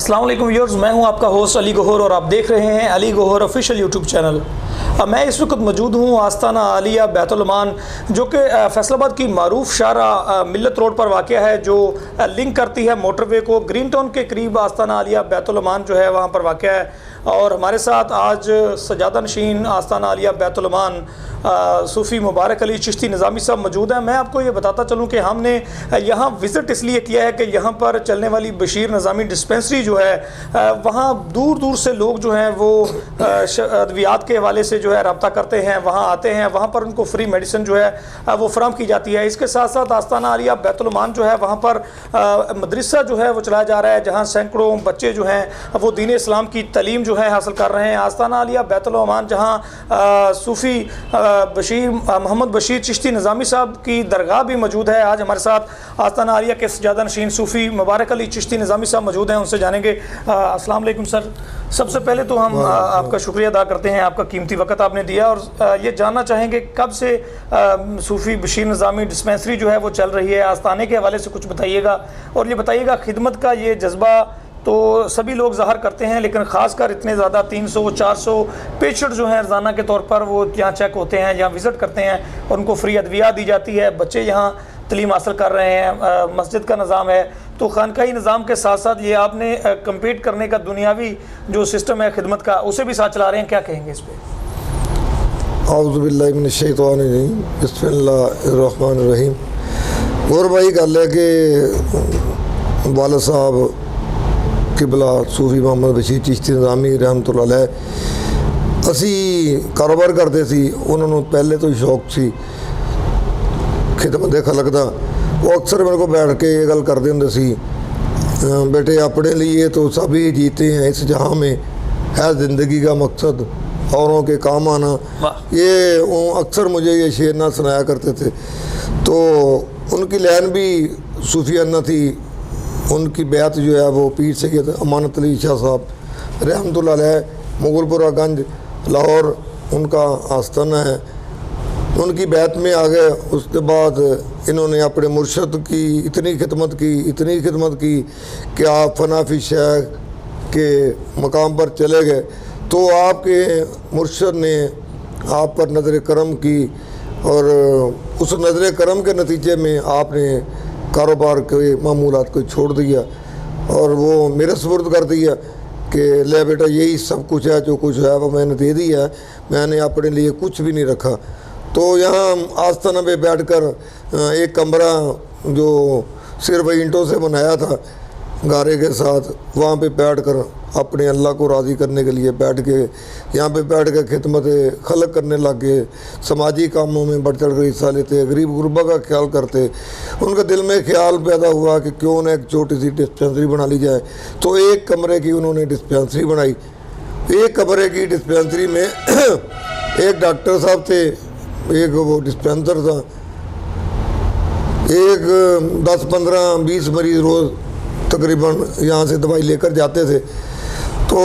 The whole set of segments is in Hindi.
अस्सलाम वालेकुम व्यूअर्स, मैं हूं आपका होस्ट अली गौहर और आप देख रहे हैं Ali Gauhar official YouTube channel. मैं इस वक्त मौजूद हूं आस्ताना आलिया बैतुल अमान, जो कि फैसलाबाद की मारूफ शारा मिल्लत रोड पर वाक़ है, जो लिंक करती है मोटरवे को। ग्रीन टाउन के करीब आस्ताना आलिया बैतुल अमान जो है वहाँ पर वाक़ है। और हमारे साथ आज सजादा नशीन आस्ताना आलिया बैतुल अमान सूफ़ी मुबारक अली चिश्ती निज़ामी साहब मौजूद हैं। मैं आपको ये बताता चलूँ कि हमने यहाँ विज़िट इसलिए किया है कि यहाँ पर चलने वाली बशीर निज़ामी डिस्पेंसरी जो है वहाँ दूर दूर से लोग जो हैं वो अद्वियात के हवाले से जो है रब्ता करते हैं, वहाँ आते हैं, वहाँ पर उनको फ्री मेडिसिन जो है वो फराम की जाती है। इसके साथ साथ आस्ताना आलिया बैतुल अमान जो है वहाँ पर मदरसा जो है वो चलाया जा रहा है, जहाँ सैकड़ों बच्चे जो हैं वो दीन इस्लाम की तलीम जो है हासिल कर रहे हैं। आस्ताना आलिया बैतुल अमान जहाँ सूफ़ी बशीर मोहम्मद बशीर चिश्ती निज़ामी साहब की दरगाह भी मौजूद है। आज हमारे साथ आस्ताना आलिया के सजादा नशीन सूफ़ी मुबारक अली चिश्ती निज़ामी साहब मौजूद हैं, उनसे जानेंगे। अस्सलाम वालेकुम सर, सबसे पहले तो हम आपका शुक्रिया अदा करते हैं, आपका कीमती वक्त आपने दिया, और ये जानना चाहेंगे कब से सूफ़ी बशीर निज़ामी डिस्पेंसरी जो है वो चल रही है। आस्ताने के हवाले से कुछ बताइएगा, और ये बताइएगा खिदमत का ये जज्बा तो सभी लोग ज़ाहिर करते हैं, लेकिन ख़ासकर इतने ज़्यादा 300-400 पेशेंट जो हैं रोज़ाना के तौर पर वो यहाँ चेक होते हैं, यहाँ विज़िट करते हैं और उनको फ्री अद्विया दी जाती है, बच्चे यहाँ तलीम हासिल कर रहे हैं, मस्जिद का निज़ाम है। तो खानकाही निज़ाम के साथ साथ ये आपने कम्पीट करने का दुनियावी जो सिस्टम है खिदमत का, उसे भी साथ चला रहे हैं, क्या कहेंगे इस पर? औज़ु बिल्लाहि मिनश शैतानिर रजीम, बिस्मिल्लाहिर रहीम। और भाई गल है कि वाला साहब किबला सूफी मोहम्मद बशीर चिश्ती निज़ामी रहमतुल्लाह अलैह असी कारोबार करते सी, उन्होंने पहले तो ही शौक सी खिदमत खलक दा। वो अक्सर मेरे को बैठ के ये गल करते होंगे सी, बेटे अपने लिए तो सभी जीते हैं, इस जहाँ में है ज़िंदगी का मकसद औरों के काम आना। ये अक्सर मुझे ये शेर ना सुनाया करते थे। तो उनकी लाइन भी सूफियाना थी। उनकी बैत जो है वो पीर सैयद अमानत अली शाह साहब रहमतुल्लाह अलैह मुगलपुरा गंज लाहौर उनका आस्ताना है, उनकी बैत में आ गए। उसके बाद इन्होंने अपने मुर्शद की इतनी खिदमत की कि आप फनाफी शेख के मकाम पर चले गए। तो आपके मुर्शद ने आप पर नज़र करम की, और उस नज़र करम के नतीजे में आपने कारोबार के मामूलात को छोड़ दिया और वो मेरे सुपुर्द कर दिया कि ले बेटा यही सब कुछ है, जो कुछ है वो मैंने दे दिया है, मैंने अपने लिए कुछ भी नहीं रखा। तो यहाँ आस्ताना पे बैठकर एक कमरा जो सिर्फ ईंटों से बनाया था गारे के साथ, वहाँ पे बैठकर अपने अल्लाह को राज़ी करने के लिए बैठ के यहाँ पे बैठ के खिदमत खलक करने लग गए, समाजी कामों में बढ़ चढ़ कर हिस्सा लेते, गरीब गुरबा का ख्याल करते। उनके दिल में ख्याल पैदा हुआ कि क्यों ना एक छोटी सी डिस्पेंसरी बना ली जाए। तो एक कमरे की उन्होंने डिस्पेंसरी बनाई। एक कमरे की डिस्पेंसरी में एक डॉक्टर साहब थे, एक वो डिस्पेंसर था, एक 10-15-20 मरीज़ रोज़ तकरीबन यहाँ से दवाई लेकर जाते थे। तो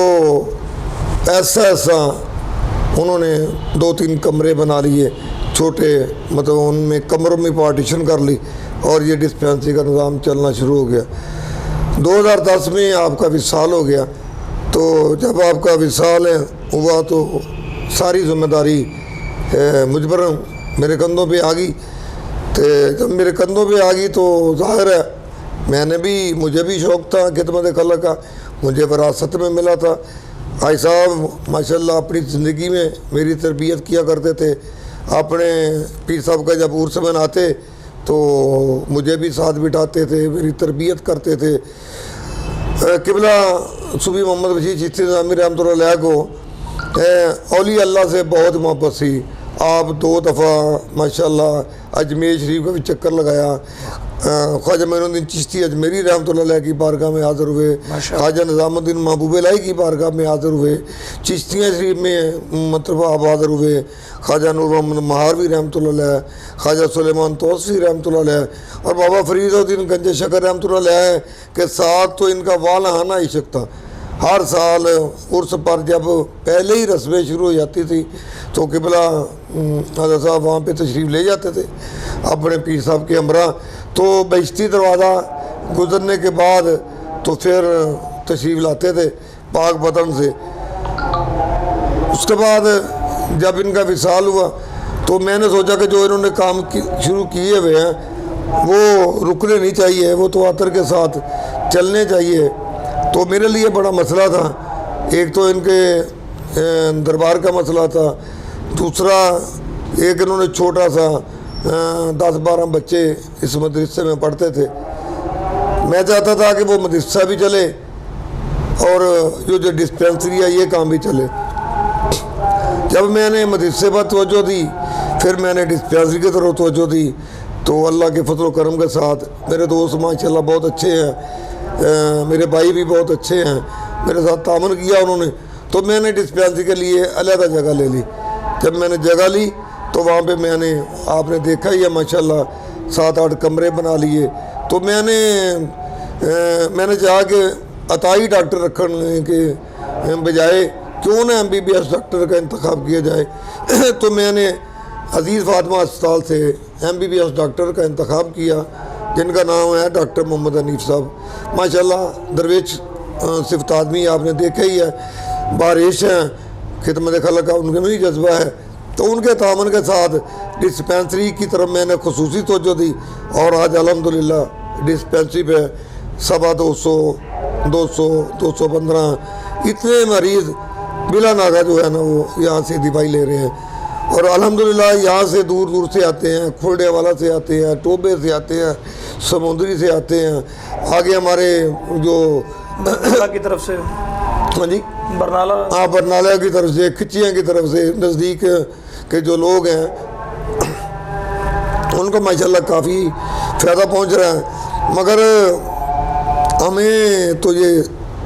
ऐसा उन्होंने 2-3 कमरे बना लिए छोटे, मतलब उनमें कमरों में पार्टीशन कर ली और ये डिस्पेंसरी का निज़ाम चलना शुरू हो गया। 2010 में आपका विसाल हो गया। तो जब आपका विसाल हुआ तो सारी जिम्मेदारी मुझ पर मेरे कंधों पे आ गई। तो जब मेरे कंधों पे आ गई तो ज़ाहिर है मुझे भी शौक़ था खिदमत खलक का, मुझे विरासत में मिला था। भाई साहब माशाल्लाह अपनी ज़िंदगी में मेरी तरबियत किया करते थे। अपने पीर साहब का जब उर्स मनाते तो मुझे भी साथ बिठाते थे, मेरी तरबियत करते थे। किबला सूफी मोहम्मद बशीर चिश्ती निज़ामी रहमतुल्लाह अलैह को औली अल्लाह से बहुत मोहब्बत सी। आप 2 दफ़ा माशाल्लाह अजमेर शरीफ का भी चक्कर लगाया। ख्वाजा मोइनुद्दीन चिश्ती अजमेरी रहमतुल्लाह अलैह की बारगाह में हाज़िर हुए, ख्वाजा निज़ामुद्दीन महबूब इलाही की बारगाह में हाज़िर हुए, चिश्तिया शरीफ में मतलब आप हाज़िर हुए, ख्वाजा नूर मोहम्मद महारवी रहमतुल्लाह अलैह, ख्वाजा सुलेमान तौसी रहमतुल्लाह अलैह और बाबा फरीदुद्दीन गंज शकर रहमतुल्लाह अलैह के साथ तो इनका वाला आना इश्क था। हर साल उर्स पर जब पहले ही रस्में शुरू हो जाती थी तो किबला हज़रत साहब वहाँ पे तशरीफ़ ले जाते थे अपने पीर साहब के हमरा। तो बेइज्जती दरवाज़ा गुजरने के बाद तो फिर तशरीफ़ लाते थे पाक वतन से। उसके बाद जब इनका विसाल हुआ तो मैंने सोचा कि जो इन्होंने काम शुरू किए हुए हैं वो रुकने नहीं चाहिए, वो तो आतर के साथ चलने चाहिए। तो मेरे लिए बड़ा मसला था, एक तो इनके दरबार का मसला था, दूसरा एक इन्होंने छोटा सा 10-12 बच्चे इस मदरसे में पढ़ते थे। मैं चाहता था कि वो मदरसा भी चले और जो डिस्पेंसरी है ये काम भी चले। जब मैंने मदरसे पर तवज्जो दी, फिर मैंने डिस्पेंसरी की तरफ तवज्जो दी, तो अल्लाह के फजल करम के साथ मेरे दोस्त माशाल्लाह बहुत अच्छे हैं, मेरे भाई भी बहुत अच्छे हैं, मेरे साथ तामन किया उन्होंने। तो मैंने डिस्पेंसरी के लिए अलहदा जगह ले ली। जब मैंने जगह ली तो वहाँ पे मैंने, आपने देखा ही है माशाल्लाह, 7-8 कमरे बना लिए। तो मैंने चाहा कि अताई डॉक्टर रखने के बजाय क्यों ना MBBS डॉक्टर का इंतखाब किया जाए। तो मैंने अजीज़ फातिमा अस्पताल से MBBS डॉक्टर का इंतखाब किया, जिनका नाम है डॉक्टर मोहम्मद हनीफ साहब। माशाल्लाह दरवेश सिफ्त आदमी, आपने देखा ही है, बारिश हैं, खिदमत खलक का उनके में भी जज्बा है। तो उनके तामन के साथ डिस्पेंसरी की तरफ मैंने खुसूसी तवज्जो दी और आज अल्हम्दुलिल्लाह डिस्पेंसरी पे 250, 200, 215 इतने मरीज़ बिला नागा जो है ना वो यहाँ से दवाई ले रहे हैं। और अल्हम्दुलिल्लाह यहाँ से दूर दूर से आते हैं, खुर्डे वाला से आते हैं, टोबे से आते हैं, समुद्री से आते हैं, आगे हमारे जो की तरफ से, हाँ जी, बरनाला, हाँ बरनाला की तरफ से, खिचियाँ की तरफ से, नज़दीक के जो लोग हैं उनको माशाल्लाह काफ़ी फ़ायदा पहुँच रहा है। मगर हमें तो ये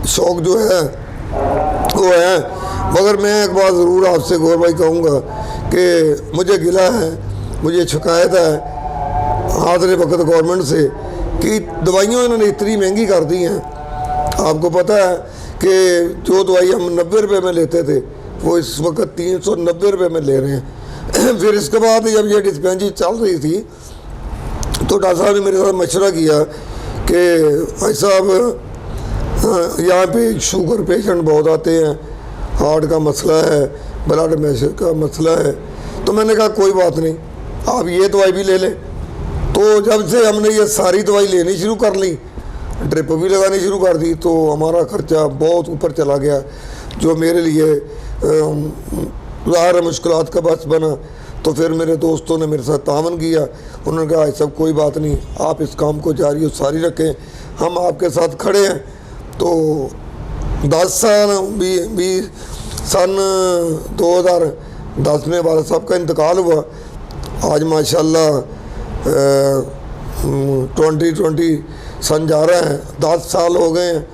शौक़ जो है वो है। मगर मैं एक बात ज़रूर आपसे गौर भाई कहूँगा कि मुझे गिला है, मुझे शिकायत है हाज़िर वक्त गवर्नमेंट से कि दवाइयाँ इन्होंने इतनी महंगी कर दी हैं। आपको पता है कि जो दवाई हम 90 रुपये में लेते थे वो इस वक्त 390 रुपये में ले रहे हैं। फिर इसके बाद जब ये डिस्पेंसरी चल रही थी तो डॉक्टर साहब ने मेरे साथ मशवरा किया कि भाई साहब यहाँ पे शुगर पेशेंट बहुत आते हैं, हार्ट का मसला है, ब्लड प्रेशर का मसला है। तो मैंने कहा कोई बात नहीं, आप ये दवाई भी ले लें। तो जब से हमने ये सारी दवाई लेनी शुरू कर ली, ड्रिप भी लगानी शुरू कर दी, तो हमारा ख़र्चा बहुत ऊपर चला गया, जो मेरे लिए ज़ाहिर मुश्किलात का बस बना। तो फिर मेरे दोस्तों ने मेरे साथ तावन किया, उन्होंने कहा सब कोई बात नहीं, आप इस काम को जारी और सारी रखें, हम आपके साथ खड़े हैं। तो 10 साल भी सन 2010 में वाला साहब का इंतकाल हुआ। आज माशाल्लाह 2020 सन जा रहा है, 10 साल हो गए हैं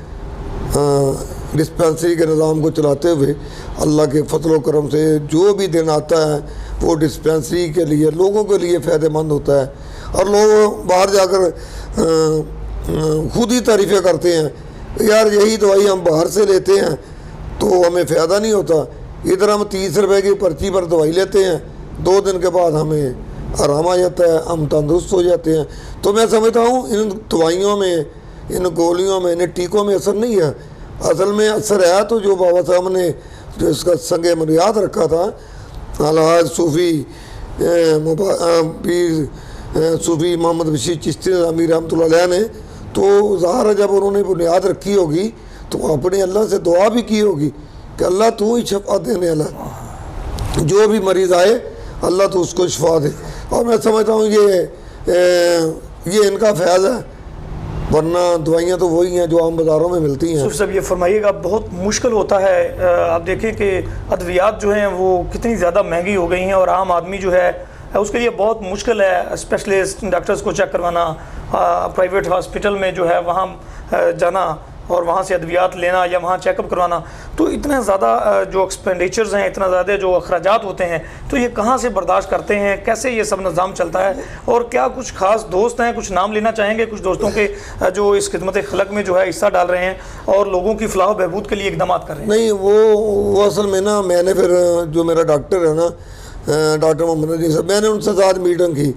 डिस्पेंसरी के निज़ाम को चलाते हुए। अल्लाह के फजल करम से जो भी दिन आता है वो डिस्पेंसरी के लिए, लोगों के लिए फ़ायदेमंद होता है। और लोग बाहर जाकर खुद ही तारीफ़ें करते हैं, यार यही दवाई हम बाहर से लेते हैं तो हमें फ़ायदा नहीं होता, इधर हम 30 रुपये की पर्ची पर दवाई लेते हैं, 2 दिन के बाद हमें आराम आ जाता है, हम तंदुरुस्त हो जाते हैं। तो मैं समझता हूँ इन दवाइयों में, इन गोलियों में, इन टीकों में असर नहीं है। असल में असर है तो जो बाबा साहब ने जो इसका संग बुनियाद रखा था, अलहाज सूफ़ी सूफ़ी मोहम्मद बशीर चिश्ती निज़ामी रहमतुल्लाह अलैह ने, तो ज़ाहिर है जब उन्होंने बुनियाद रखी होगी तो अपने अल्लाह से दुआ भी की होगी कि अल्लाह तू ही शफा देने वाला, जो भी मरीज़ आए अल्लाह तो उसको शफा दे। और मैं समझता हूँ ये इनका फैज़ है, वरना दवाइयाँ तो वही हैं जो आम बाज़ारों में मिलती हैं। सब ये फरमाइएगा, बहुत मुश्किल होता है, आप देखें कि अद्वियात जो हैं वो कितनी ज़्यादा महंगी हो गई हैं और आम आदमी जो है उसके लिए बहुत मुश्किल है स्पेशलिस्ट डॉक्टर्स को चेक करवाना, प्राइवेट हॉस्पिटल में जो है वहाँ जाना और वहाँ से अद्वियात लेना या वहाँ चेकअप करवाना। तो इतने ज़्यादा जो एक्सपेंडिचर्स हैं, इतना ज़्यादा जो अखराजात होते हैं, तो ये कहाँ से बर्दाश्त करते हैं, कैसे ये सब निज़ाम चलता है? और क्या कुछ ख़ास दोस्त हैं, कुछ नाम लेना चाहेंगे कुछ दोस्तों के जो इस खिदमत खलक में जो है हिस्सा डाल रहे हैं और लोगों की फलाह बहबूद के लिए इकदाम कर रहे हैं? नहीं, वो असल में ना, मैंने फिर जो मेरा डॉक्टर है ना, डॉक्टर मोहम्मद अली साहब, मैंने उनसे साथ मीटिंग की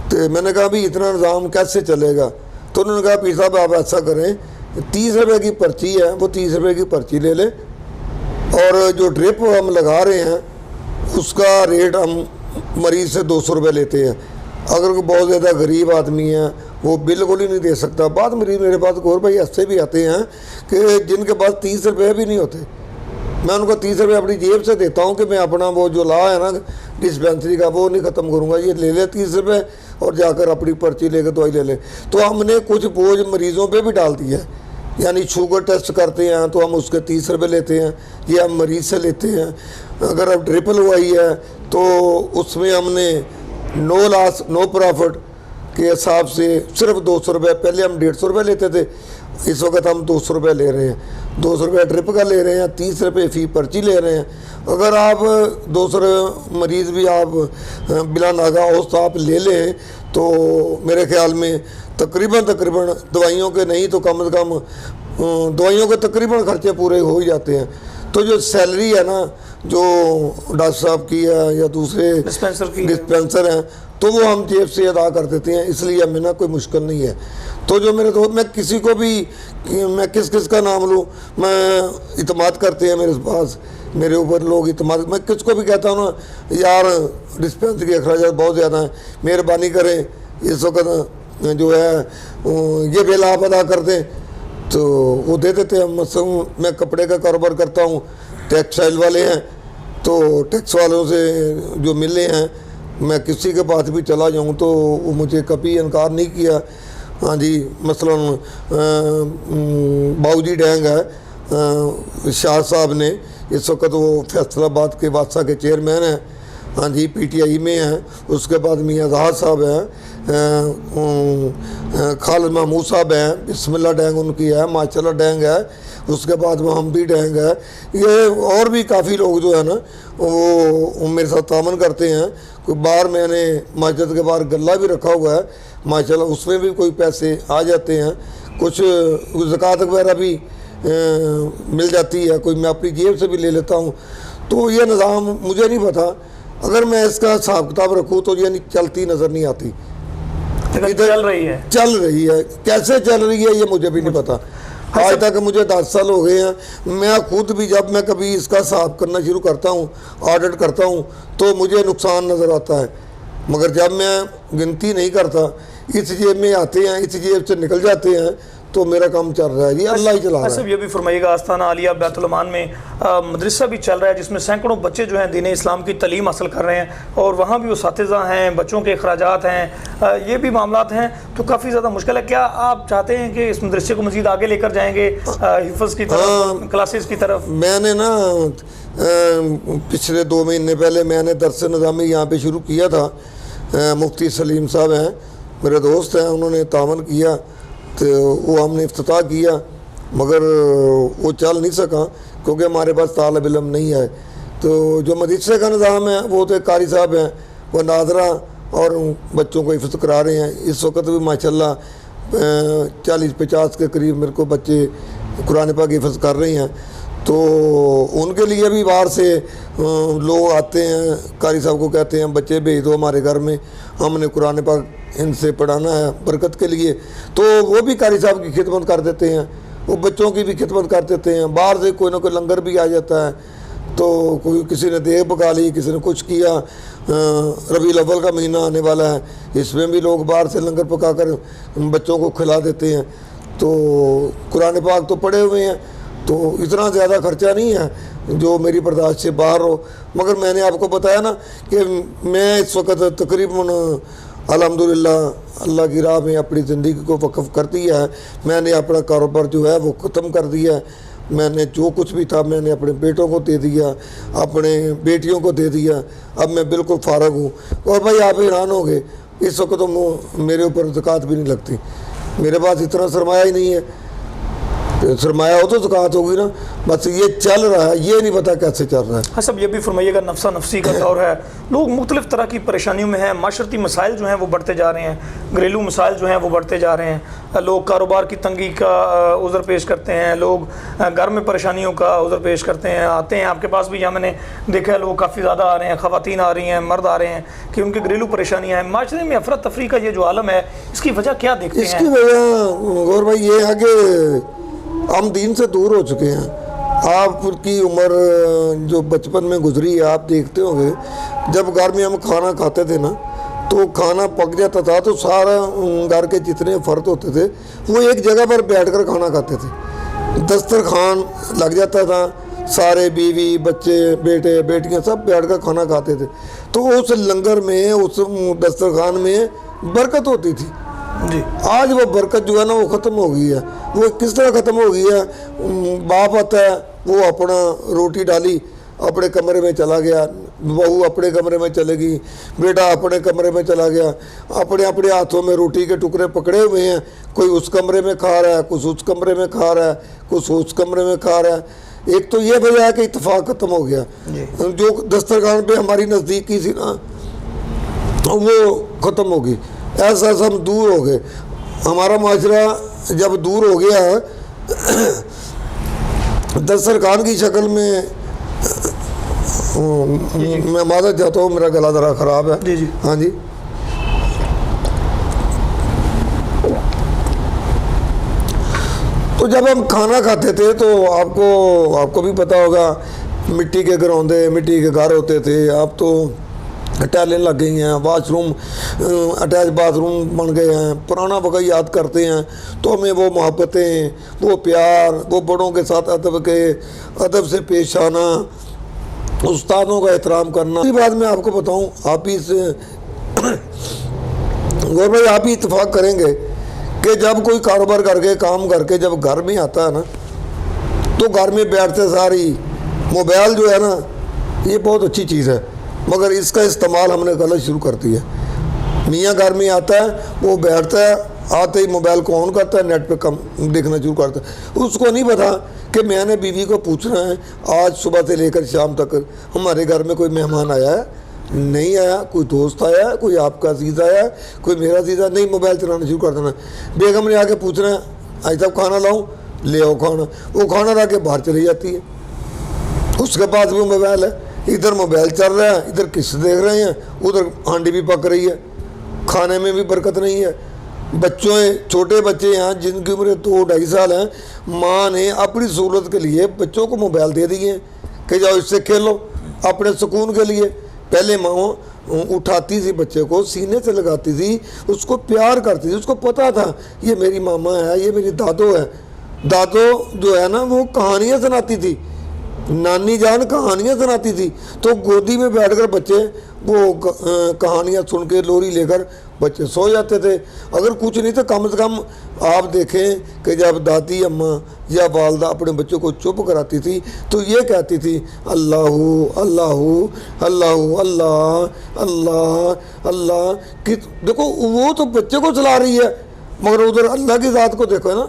तो मैंने कहा भी इतना निज़ाम कैसे चलेगा? तो उन्होंने कहा पीर साहब आप ऐसा करें 30 रुपये की पर्ची है वो 30 रुपये की पर्ची ले ले, और जो ड्रिप हम लगा रहे हैं उसका रेट हम मरीज़ से 200 रुपये लेते हैं। अगर कोई बहुत ज़्यादा गरीब आदमी है वो बिल्कुल ही नहीं दे सकता। बाद मरीज मेरे पास गौर भाई ऐसे भी आते हैं कि जिनके पास 30 रुपये भी नहीं होते, मैं उनको 30 रुपये अपनी जेब से देता हूँ कि मैं अपना वो जो ला है ना डिस्पेंसरी का वो नहीं ख़त्म करूँगा, ये ले ले 30 रुपये और जाकर अपनी पर्ची लेकर दवाई ले ले। तो हमने कुछ बोझ मरीज़ों पे भी डाल दिया है, यानी शुगर टेस्ट करते हैं तो हम उसके 30 रुपये लेते हैं, ये हम मरीज़ से लेते हैं। अगर अब ट्रिपल हुई है तो उसमें हमने नो लॉस नो प्रॉफिट के हिसाब से सिर्फ 200 रुपये, पहले हम 150 रुपये लेते थे, इस वक्त हम 200 रुपये ले रहे हैं। 200 रुपये ट्रिप का ले रहे हैं, 30 रुपये फ़ी पर्ची ले रहे हैं। अगर आप 200 मरीज़ भी आप बिला नागा औसत आप ले लें तो मेरे ख्याल में तकरीबन दवाइयों के नहीं तो कम से कम दवाइयों के तकरीबन खर्चे पूरे हो ही जाते हैं। तो जो सैलरी है ना जो डॉक्टर साहब की है या दूसरे डिस्पेंसर हैं तो वो हम जेब से अदा कर देते हैं, इसलिए हमें ना कोई मुश्किल नहीं है। तो जो मेरे दोस्त, मैं किसी को भी, मैं किस का नाम लूँ, मैं इतमाद करते हैं मेरे पास, मेरे ऊपर लोग इतमाद, मैं किसको भी कहता हूँ ना यार डिस्पेंसरी के अखराजात बहुत ज़्यादा हैं, मेहरबानी करें इस वक्त जो है ये बिल आप अदा कर दें, तो वो दे देते हैं। मसलन मैं कपड़े का कारोबार करता हूँ, टेक्सटाइल वाले हैं, तो टैक्स वालों से जो मिले हैं मैं किसी के पास भी चला जाऊँ तो वो मुझे कभी इनकार नहीं किया। हाँ जी, मसलन बाऊजी डैंग है शाह साहब ने, इस वक्त वो फैसलाबाद के बादशाह के चेयरमैन हैं, हाँ जी PTI में हैं। उसके बाद मियाँ जहाज साहब हैं, खालिद महमूद साहब हैं, बिस्मिल्लाह डैंग उनकी है, माशाल्लाह डैंग है, उसके बाद वो हम भी डैंग है, ये और भी काफ़ी लोग जो है ना वो मेरे साथ तामन करते हैं। कोई बाहर मैंने मस्जिद के बाहर गल्ला भी रखा हुआ है माशाल्लाह, उसमें भी कोई पैसे आ जाते हैं, कुछ ज़कात वगैरह भी मिल जाती है, कोई मैं अपनी जेब से भी ले लेता हूँ। तो ये निज़ाम मुझे नहीं पता, अगर मैं इसका हिसाब किताब रखूँ तो ये नहीं चलती नज़र नहीं आती। चल रही है, कैसे चल रही है ये मुझे भी नहीं पता। आज तक मुझे 10 साल हो गए हैं, मैं खुद भी जब मैं कभी इसका हिसाब करना शुरू करता हूँ, ऑडिट करता हूँ तो मुझे नुकसान नज़र आता है, मगर जब मैं गिनती नहीं करता, इस जेब में आते हैं इस जेब से निकल जाते हैं, तो मेरा काम चल रहा है, ये अल्लाह ही चला रहा है। ये भी फरमाइएगा, आस्ताना आलिया बैतुल अमान में मदरसा भी चल रहा है जिसमें सैकड़ों बच्चे जो हैं दीन इस्लाम की तालीम हासिल कर रहे हैं, और वहाँ भी उसातिज़ा हैं, बच्चों के अखराजात हैं, ये भी मामलात हैं, तो काफ़ी ज़्यादा मुश्किल है। क्या आप चाहते हैं कि इस मदरसे को मज़ीद आगे लेकर जाएंगे हिफ्ज़ की तरफ, क्लासेस की तरफ? मैंने ना पिछले 2 महीने पहले मैंने दरस निज़ामी यहाँ पर शुरू किया था, मुफ्ती सलीम साहब हैं मेरे दोस्त हैं, उन्होंने तावन किया तो वो हमने इफ्तिताह किया, मगर वो चल नहीं सका क्योंकि हमारे पास तालिब इल्म नहीं है। तो जो मदरसे का निज़ाम है वो तो कारी साहब हैं, वो नादरा और बच्चों को हिफ्ज़ करा रहे हैं। इस वक्त भी माशाल्लाह 40-50 के करीब मेरे को बच्चे कुरान पाक हिफ्ज़ कर रहे हैं। तो उनके लिए भी बाहर से लोग आते हैं, कारी साहब को कहते हैं बच्चे भेज दो हमारे घर में, हमने कुरान पाक इनसे पढ़ाना है बरकत के लिए, तो वो भी कारी साहब की खिदमत कर देते हैं, वो बच्चों की भी खिदमत कर देते हैं। बाहर से कोई ना कोई लंगर भी आ जाता है, तो कोई किसी ने देग पका ली, किसी ने कुछ किया। रबीउल अव्वल का महीना आने वाला है, इसमें भी लोग बाहर से लंगर पका कर बच्चों को खिला देते हैं। तो कुरान पाक तो पढ़े हुए हैं, तो इतना ज़्यादा खर्चा नहीं है जो मेरी बर्दाश्त से बाहर हो। मगर मैंने आपको बताया ना कि मैं इस वक्त तकरीबन अल्हम्दुलिल्लाह अल्लाह की राह में अपनी ज़िंदगी को वक़्फ़ कर दिया है। मैंने अपना कारोबार जो है वो ख़त्म कर दिया है। मैंने जो कुछ भी था मैंने अपने बेटों को दे दिया, अपने बेटियों को दे दिया, अब मैं बिल्कुल फ़ारग हूँ। और भाई आप हैरान हो गए, इस वक्त तो मेरे ऊपर ज़कात भी नहीं लगती, मेरे पास इतना सरमाया ही नहीं है। सरमाया हो तो ज़कात होगी ना, बस ये चल रहा है, ये नहीं पता कैसे चल रहा है। हाँ सब ये भी फरमाइएगा, नफ्सा नफसी का दौर है, लोग मुख्तलिफ़ तरह की परेशानियों में हैं, माशरती मसाइल जो हैं वो बढ़ते जा रहे हैं, घरेलू मसाइल जो हैं वो बढ़ते जा रहे हैं, लोग कारोबार की तंगी का उज़र पेश करते हैं, लोग घर में परेशानियों का उज़र पेश करते हैं, आते हैं आपके पास भी, यहाँ मैंने देखा है लोग काफ़ी ज़्यादा आ रहे हैं, ख़वातीन आ रही हैं, मर्द आ रहे हैं कि उनकी घरेलू परेशानियाँ हैं। माशरे में अफरा तफरी का ये जो आलम है, इसकी वजह क्या देखते हैं? इसकी वजह गौर भाई ये है कि हम दीन से दूर हो चुके हैं। आपकी उम्र जो बचपन में गुजरी है, आप देखते होंगे जब घर में हम खाना खाते थे ना, तो खाना पक जाता था तो सारा घर के जितने फ़र्द होते थे वो एक जगह पर बैठकर खाना खाते थे। दस्तरखान लग जाता था, सारे बीवी बच्चे बेटे बेटियां सब बैठकर खाना खाते थे। तो उस लंगर में, उस दस्तरखान में बरकत होती थी जी। आज वो बरकत जो है ना वो ख़त्म हो गई है। वो किस तरह ख़त्म हो गई है? बाप आता है, वो अपना रोटी डाली, अपने कमरे में चला गया, बहू अपने कमरे में चलेगी, बेटा अपने कमरे में चला गया, अपने अपने हाथों में रोटी के टुकड़े पकड़े हुए हैं। कोई उस कमरे में खा रहा है, कुछ उस कमरे में खा रहा है, कुछ उस कमरे में खा रहा है। एक तो ये वजह है कि इत्तेफाक ख़त्म हो गया। जो दस्तरखान पे हमारी नज़दीकी थी ना, वो ख़त्म हो गई। ऐसा हम दूर हो गए। हमारा माशरा जब दूर हो गया है दस्तरखान की शक्ल में, मैं मादत चाहता हूँ, मेरा गला ज़रा ख़राब है। जी जी। हाँ जी। तो जब हम खाना खाते थे तो आपको भी पता होगा, मिट्टी के घरौंदे, मिट्टी के घर होते थे। अब तो टाइलें लग गई हैं, वाशरूम अटैच बाथरूम बन गए हैं। पुराना वक्त याद करते हैं तो हमें वो मोहब्बतें, वो प्यार, वो बड़ों के साथ अदब से पेश आना, उस्तादों का एहतराम करना। इसी बात मैं आपको बताऊं, आप ही से गौर भाई आप ही इत्तेफाक करेंगे कि जब कोई कारोबार करके काम करके जब घर में आता है ना, तो घर में बैठते सारी मोबाइल जो है ना, ये बहुत अच्छी चीज़ है, मगर इसका इस्तेमाल हमने गलत शुरू कर दिया। मियाँ घर में आता है, वो बैठता है, आते ही मोबाइल को ऑन करता है, नेट पे कम देखना शुरू करता है। उसको नहीं पता कि मैंने बीवी को पूछना है आज सुबह से लेकर शाम तक हमारे घर में कोई मेहमान आया है, नहीं आया, कोई दोस्त आया है, कोई आपका अजीज़ आया है, कोई मेरा अजीज़, नहीं मोबाइल चलाना शुरू कर देना। बेगम ने आके पूछना है आज तक खाना लाऊं, ले आओ खाना, वो खाना ला के बाहर चली जाती है, उसके पास भी मोबाइल है। इधर मोबाइल चल रहा है, इधर किस्त देख रहे हैं, उधर हांडी भी पक रही है, खाने में भी बरकत नहीं है। बच्चों, छोटे बच्चे हैं जिनकी उम्र 2-2.5 साल हैं, माँ ने अपनी सहूलत के लिए बच्चों को मोबाइल दे दिए हैं कि जाओ इससे खेलो अपने सुकून के लिए। पहले माँ उठाती थी बच्चे को, सीने से लगाती थी, उसको प्यार करती थी, उसको पता था ये मेरी मामा है, ये मेरी दादो है। दादो जो है ना वो कहानियाँ सुनाती थी, नानी जान कहानियाँ सुनाती थी, तो गोदी में बैठकर बच्चे वो कहानियाँ सुन के लोरी लेकर बच्चे सो जाते थे। अगर कुछ नहीं तो कम से कम आप देखें कि जब दादी अम्मा या वालदा अपने बच्चों को चुप कराती थी तो ये कहती थी अल्लाहू अल्लाहू अल्लाहू अल्लाह अल्लाह अल्लाह कि देखो वो तो बच्चे को चला रही है, मगर उधर अल्लाह की ज़ात को देखो ना,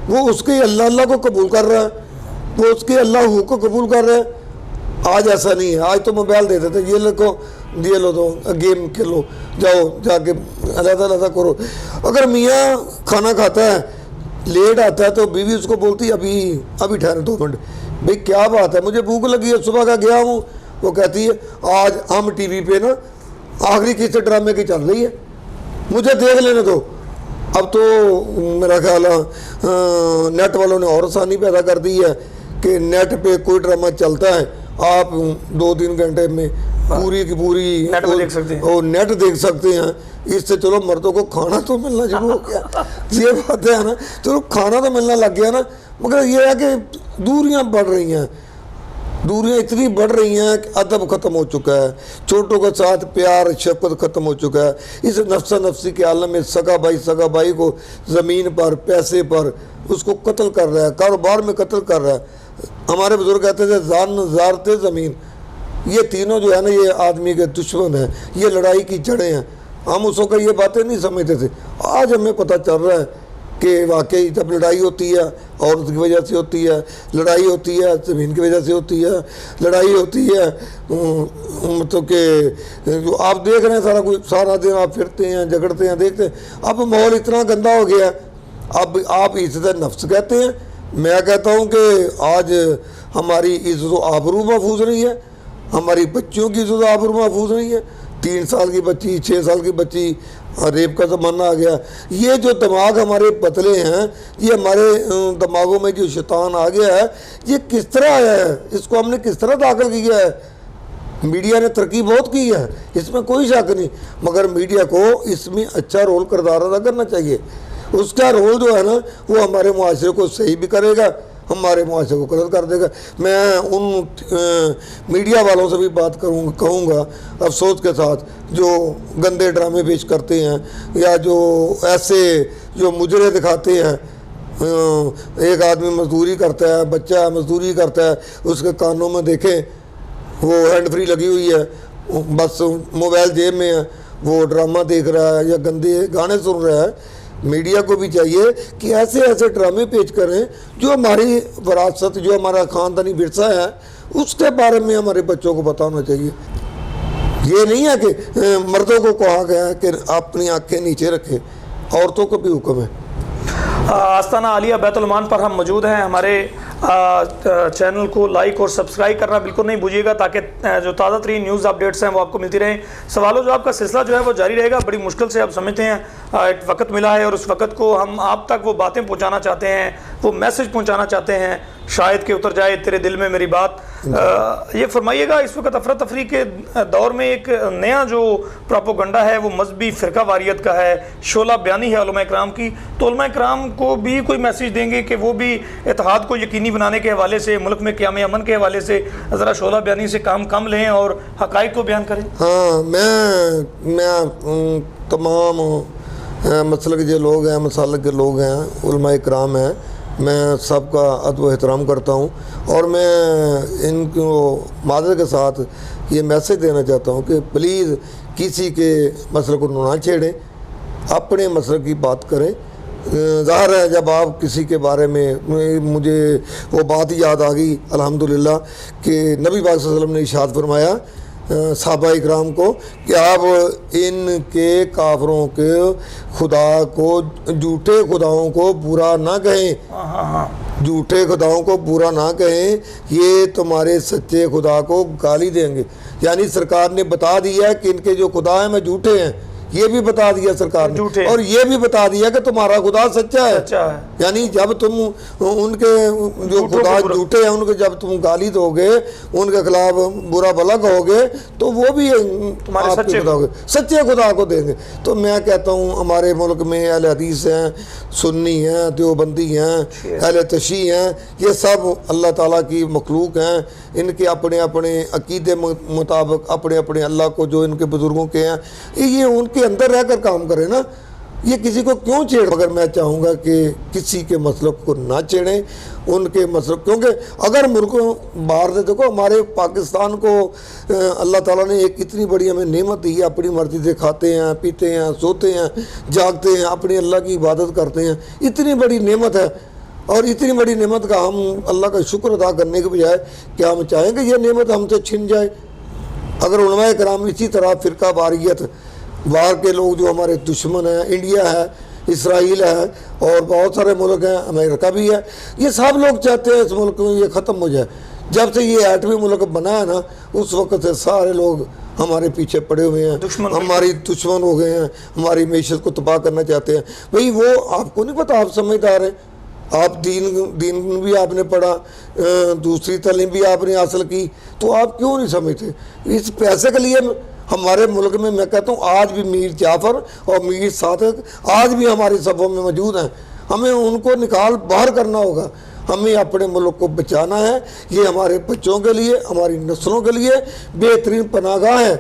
वो उसके अल्लाह अल्लाह को कबूल कर रहा है, वो उसके अल्लाह को कबूल कर रहे हैं। आज ऐसा नहीं है, आज तो मोबाइल दे देते, ये लो दिए लो तो गेम खेलो, जाओ जाके अलग करो। अगर मियाँ खाना खाता है, लेट आता है, तो बीवी उसको बोलती अभी ठहरे 2 मिनट, भाई क्या बात है, मुझे भूख लगी है, सुबह का गया हूँ। वो कहती है आज हम टीवी पे ना आखिरी किस्त ड्रामे की चल रही है, मुझे देख लेने दो। अब तो मेरा ख्याल नेट वालों ने और आसानी पैदा कर दी है कि नेट पे कोई ड्रामा चलता है, आप 2-3 घंटे में पूरी की पूरी नेट में देख सकते हैं, और नेट देख सकते हैं। इससे चलो मर्दों को खाना तो मिलना शुरू हो गया, ये बात है ना, चलो खाना तो मिलना लग गया ना, मगर ये है कि दूरियां बढ़ रही हैं, दूरियां इतनी बढ़ रही हैं कि अदब ख़त्म हो चुका है, छोटों के साथ प्यार शफकत ख़त्म हो चुका है। इस नफ्सा नफ्सी के आलम में सगा भाई को ज़मीन पर, पैसे पर उसको कत्ल कर रहा है, कारोबार में कत्ल कर रहा है। हमारे बुजुर्ग कहते थे जान ज़ारते ज़मीन, ये तीनों जो है ना ये आदमी के दुश्मन हैं, ये लड़ाई की जड़ें हैं। हम उस वक्त ये बातें नहीं समझते थे, आज हमें पता चल रहा है कि वाकई जब लड़ाई होती है औरत की वजह से होती है, लड़ाई होती है ज़मीन की वजह से होती है, लड़ाई होती है मतलब कि जो आप देख रहे हैं सारा कुछ, सारा दिन आप फिरते हैं, झगड़ते हैं, देखते हैं। अब माहौल इतना गंदा हो गया, अब आप इज्जत नफ्स कहते हैं, मैं कहता हूँ कि आज हमारी इज्जत आबरू महफूज नहीं है, हमारी बच्चियों की इज्जत आबरू महफूज नहीं है। 3 साल की बच्ची, 6 साल की बच्ची रेप का ज़माना आ गया। ये जो दिमाग हमारे पतले हैं, ये हमारे दिमागों में जो शैतान आ गया है, ये किस तरह आया है, इसको हमने किस तरह दाखिल किया है। मीडिया ने तरक्की बहुत की है, इसमें कोई शक नहीं, मगर मीडिया को इसमें अच्छा रोल किरदार अदा करना चाहिए। उसका रोल जो है ना, वो हमारे मुआशरे को सही भी करेगा, हमारे मुआशरे को गलत कर देगा। मैं उन मीडिया वालों से भी बात कहूँगा अफसोस के साथ, जो गंदे ड्रामे पेश करते हैं या जो ऐसे जो मुजरे दिखाते हैं। एक आदमी मजदूरी करता है, बच्चा मजदूरी करता है, उसके कानों में देखें वो हैंड फ्री लगी हुई है, बस मोबाइल जेब में है, वो ड्रामा देख रहा है या गंदे गाने सुन रहा है। मीडिया को भी चाहिए कि ऐसे ऐसे ड्रामे पेश करें जो हमारी विरासत, जो हमारा ख़ानदानी विरसा है, उसके बारे में हमारे बच्चों को बताना चाहिए। ये नहीं है कि मर्दों को कहा गया है कि अपनी आंखें नीचे रखें, औरतों को भी हुक्म है। आस्ताना आलिया बैतुल मान पर हम मौजूद हैं। हमारे चैनल को लाइक और सब्सक्राइब करना बिल्कुल नहीं भूलिएगा, ताकि जो ताज़ा तरीन न्यूज़ अपडेट्स हैं वो आपको मिलती रहें। सवालों जवाब का सिलसिला जो है वो जारी रहेगा। बड़ी मुश्किल से आप समझते हैं एक वक्त मिला है, और उस वक्त को हम आप तक वो बातें पहुंचाना चाहते हैं, वो मैसेज पहुंचाना चाहते हैं, शायद कि उतर जाए तेरे दिल में मेरी बात। ये फरमाइएगा, इस वक्त अफरा तफरी के दौर में एक नया जो प्रोपोगंडा है वो मजहबी फ़िरका वारियत का है, शोला बयानी है उलमा इकराम की। तो उलमा इकराम को भी कोई मैसेज देंगे कि वो भी इत्तेहाद को यकीनी बनाने के हवाले से, मुल्क में क़याम अमन के हवाले से ज़रा शोला बयानी से काम कम लें और हक़ाइक़ को बयान करें? हाँ, मैं तमाम मसलक के जो लोग हैं, मसालक के लोग हैं, उलमा इकराम हैं, मैं सबका अदब एहतराम करता हूँ, और मैं इनको मादर के साथ ये मैसेज देना चाहता हूँ कि प्लीज़ किसी के मसले को ना छेड़ें, अपने मसले की बात करें। ज़ाहिर है, जब आप किसी के बारे में, मुझे वो बात याद आ गई अल्हम्दुलिल्लाह कि नबी पाक सल्लल्लाहु अलैहि वसल्लम ने इरशाद फरमाया सहाबा इकराम को कि आप इनके काफरों के खुदा को, झूठे खुदाओं को बुरा ना कहें, झूठे खुदाओं को बुरा ना कहें, ये तुम्हारे सच्चे खुदा को गाली देंगे। यानी सरकार ने बता दिया कि इनके जो खुदा हैं मैं झूठे हैं, ये भी बता दिया सरकार ने, और ये भी बता दिया कि तुम्हारा खुदा सच्चा है। यानी जब तुम उनके जो खुदा झूठे हैं उनको जब तुम गाली दोगे, उनके खिलाफ बुरा भला कहोगे, तो वो भी तुम्हारे सच्चे खुदा को देंगे। तो मैं कहता हूँ हमारे मुल्क में अहले हदीस हैं, सुन्नी हैं, देवबंदी हैं, अहले तशी हैं, ये सब अल्लाह ताला की मखलूक हैं। इनके अपने अपने अकीदे मुताबिक अपने अपने अल्लाह को, जो इनके बुज़ुर्गों के हैं, ये उनके अंदर रहकर काम करें ना, ये किसी को क्यों छेड़। मगर मैं चाहूँगा कि किसी के मसलब को ना छेड़ें, उनके मसलब, क्योंकि अगर मुल्कों बाहर से देखो, हमारे पाकिस्तान को अल्लाह ताला ने एक इतनी बड़ी हमें नेमत दी है, अपनी मर्जी से खाते हैं, पीते हैं, सोते हैं, जागते हैं, अपनी अल्लाह की इबादत करते हैं, इतनी बड़ी नेमत है। और इतनी बड़ी नेमत का हम अल्लाह का शुक्र अदा करने के बजाय क्या हम चाहेंगे ये नेमत हमसे छिन जाए। अगर उलमा इकराम इसी तरह फ़िरका वारियत, बाहर के लोग जो हमारे दुश्मन हैं, इंडिया है, इसराइल है, और बहुत सारे मुल्क हैं, अमेरिका भी है, ये सब लोग चाहते हैं इस मुल्क में ये ख़त्म हो जाए। जब से ये एटमी मुल्क बना है ना, उस वक्त से सारे लोग हमारे पीछे पड़े हुए हैं, हमारी दुश्मन हो गए हैं, हमारी मैशत को तबाह करना चाहते हैं। भाई वो आपको नहीं पता, आप समझदार हैं, आप दीन भी आपने पढ़ा, दूसरी तालीम भी आपने हासिल की, तो आप क्यों नहीं समझते। इस पैसे के लिए हमारे मुल्क में मैं कहता हूँ आज भी मीर जाफ़र और मीर सादिक आज भी हमारी सफ़ों में मौजूद हैं। हमें उनको निकाल बाहर करना होगा, हमें अपने मुल्क को बचाना है। ये हमारे बच्चों के लिए, हमारी नस्लों के लिए बेहतरीन पनाहगाह है,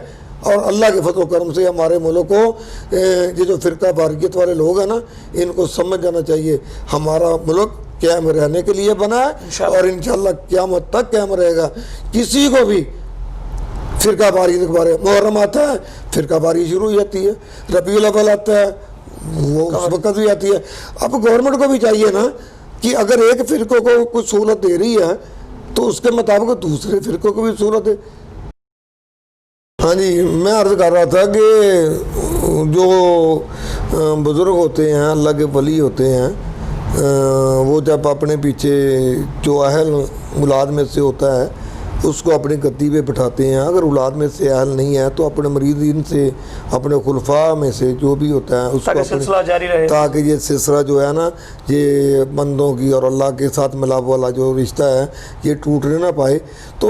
और अल्लाह के फजल करम से हमारे मुल्क को ये जो फ़िरका वारियत वाले लोग हैं ना, इनको समझ जाना चाहिए हमारा मुल्क क़याम रहने के लिए बना है, और इंशाअल्लाह क़यामत तक क़याम रहेगा। किसी को भी फ़िरका वारियत के बारे में, मुहर्रम आता है फ़िरका वारियत शुरू हो जाती है, रबीउल अव्वल आता है वो उस वक़्त भी आती है। अब गवर्नमेंट को भी चाहिए ना कि अगर एक फ़िरक़ों को कुछ सहूलत दे रही है तो उसके मुताबिक दूसरे फ़िरक़ों को भी सहूलत दे। हाँ जी, मैं अर्ज़ कर रहा था कि जो बुज़ुर्ग होते हैं, अल्लाह के वली होते हैं, वो जब अपने पीछे जो अहल औलाद में से होता है उसको अपनी गद्दी पे बिठाते हैं। अगर औलाद में से अहल नहीं है तो अपने मरीदिन से, अपने खुलफा में से जो भी होता है उसको सिलसिला जारी रहे, ताकि ये सिलसिला जो है ना, ये बंदों की और अल्लाह के साथ मिलाप वाला जो रिश्ता है ये टूटने ना पाए। तो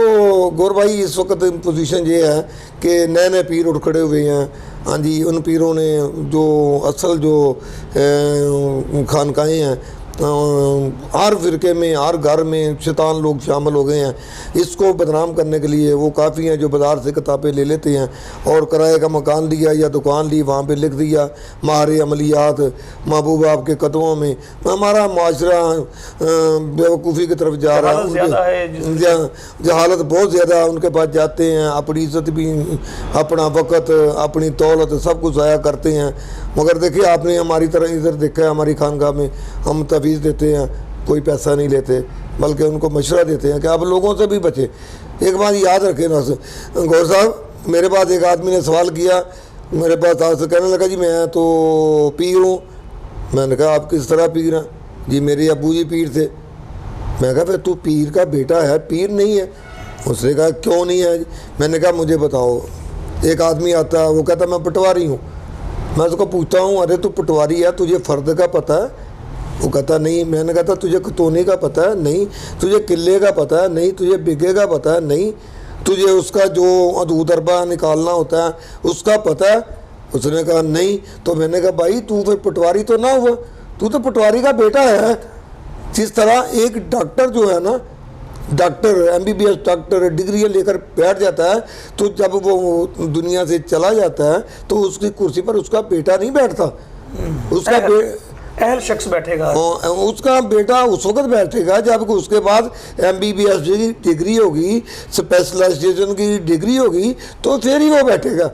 गौर भाई इस वक्त पोजीशन ये है कि नए नए पीर उठ खड़े हुए हैं। हाँ जी, उन पीरों ने जो असल जो खानकाएँ हैं, हर फ़िरके में, हर घर में शैतान लोग शामिल हो गए हैं। इसको बदनाम करने के लिए वो काफ़ी हैं जो बाज़ार से किताबें ले लेते हैं और किराए का मकान लिया या दुकान ली, वहाँ पे लिख दिया माहरे अमलियात महबूब आपके कदमों में। हमारा माशरा बेवकूफ़ी की तरफ जा रहा है, जहालत बहुत ज़्यादा उनके पास जाते हैं, अपनी इज़्ज़त भी, अपना वक़्त, अपनी दौलत सब कुछ ज़ाया करते हैं। मगर देखिए आपने हमारी तरह इधर देखा है, हमारी खानगाह में हम तवीज़ देते हैं, कोई पैसा नहीं लेते, बल्कि उनको मशवरा देते हैं कि आप लोगों से भी बचें। एक बात याद रखें ना गौर साहब, मेरे पास एक आदमी ने सवाल किया, मेरे पास आज कहने लगा जी मैं तो पीर हूँ। मैंने कहा आप किस तरह पीर हैं? जी मेरे अबू जी पीर थे। मैं कहा फिर तू पीर का बेटा है, पीर नहीं है? उसने कहा क्यों नहीं है? मैंने कहा मुझे बताओ। एक आदमी आता है, वो कहता मैं पटवारी हूँ। मैं उसको पूछता हूँ अरे तू पटवारी है, तुझे फ़र्द का पता है? वो कहता नहीं। मैंने कहा था तुझे खतौनी का पता है? नहीं। तुझे किले का पता है? नहीं। तुझे बिगे का पता है? नहीं। तुझे उसका जो दूध अरबा निकालना होता है उसका पता है? उसने कहा नहीं। तो मैंने कहा भाई तू फिर पटवारी तो ना हुआ, तू तो पटवारी का बेटा है। जिस तरह एक डॉक्टर जो है ना, डॉक्टर MBBS डॉक्टर डिग्री लेकर बैठ जाता है, तो जब वो दुनिया से चला जाता है तो उसकी कुर्सी पर उसका बेटा नहीं बैठता, उसका अहल शख्स बैठेगा। उसका बेटा उस वक्त बैठेगा जब उसके बाद MBBS की डिग्री होगी, स्पेशलाइजेशन की डिग्री होगी, तो फिर ही वो बैठेगा।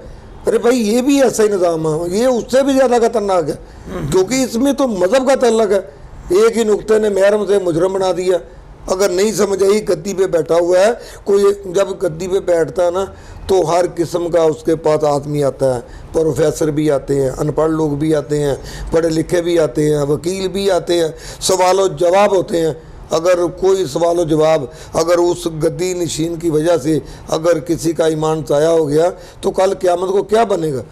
अरे भाई ये भी ऐसा ही निज़ाम है, ये उससे भी ज़्यादा खतरनाक है, क्योंकि इसमें तो मज़हब का तल्लक है। एक ही नुक्ते ने महरम से मुजरम बना दिया। अगर नहीं समझ आई, गद्दी पे बैठा हुआ है कोई, जब गद्दी पे बैठता है ना तो हर किस्म का उसके पास आदमी आता है। प्रोफेसर भी आते हैं, अनपढ़ लोग भी आते हैं, पढ़े लिखे भी आते हैं, वकील भी आते हैं, सवाल जवाब होते हैं। अगर कोई सवाल जवाब अगर उस गद्दी नशीन की वजह से अगर किसी का ईमान ज़ाया हो गया तो कल क़यामत को क्या बनेगा?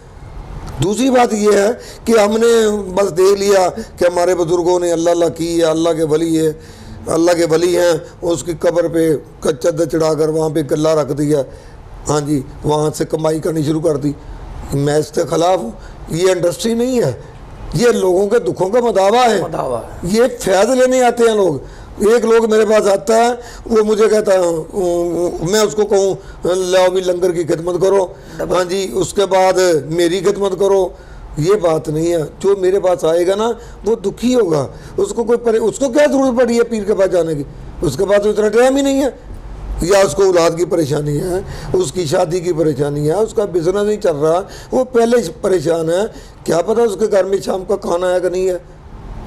दूसरी बात यह है कि हमने बस देख लिया कि हमारे बुज़ुर्गों ने अल्लाह अल्लाह की है, अल्लाह के वली है, अल्लाह के वली हैं, उसकी कब्र पे चद्दर चढ़ाकर वहाँ पे गल्ला रख दिया। हाँ जी, वहाँ से कमाई करनी शुरू कर दी। मैं इसके ख़िलाफ़ हूँ। ये इंडस्ट्री नहीं है, ये लोगों के दुखों का मदावा है। ये फैज़ लेने आते हैं लोग। एक लोग मेरे पास आता है, वो मुझे कहता है, मैं उसको कहूँ लाओ भी लंगर की खिदमत करो, हाँ जी, उसके बाद मेरी खिदमत करो। ये बात नहीं है। जो मेरे पास आएगा ना वो दुखी होगा, उसको उसको क्या ज़रूरत पड़ी है पीर के पास जाने की? उसके पास तो इतना टाइम ही नहीं है। या उसको औलाद की परेशानी है, उसकी शादी की परेशानी है, उसका बिजनेस नहीं चल रहा, वो पहले परेशान है। क्या पता उसके घर में शाम का खाना है कि नहीं है?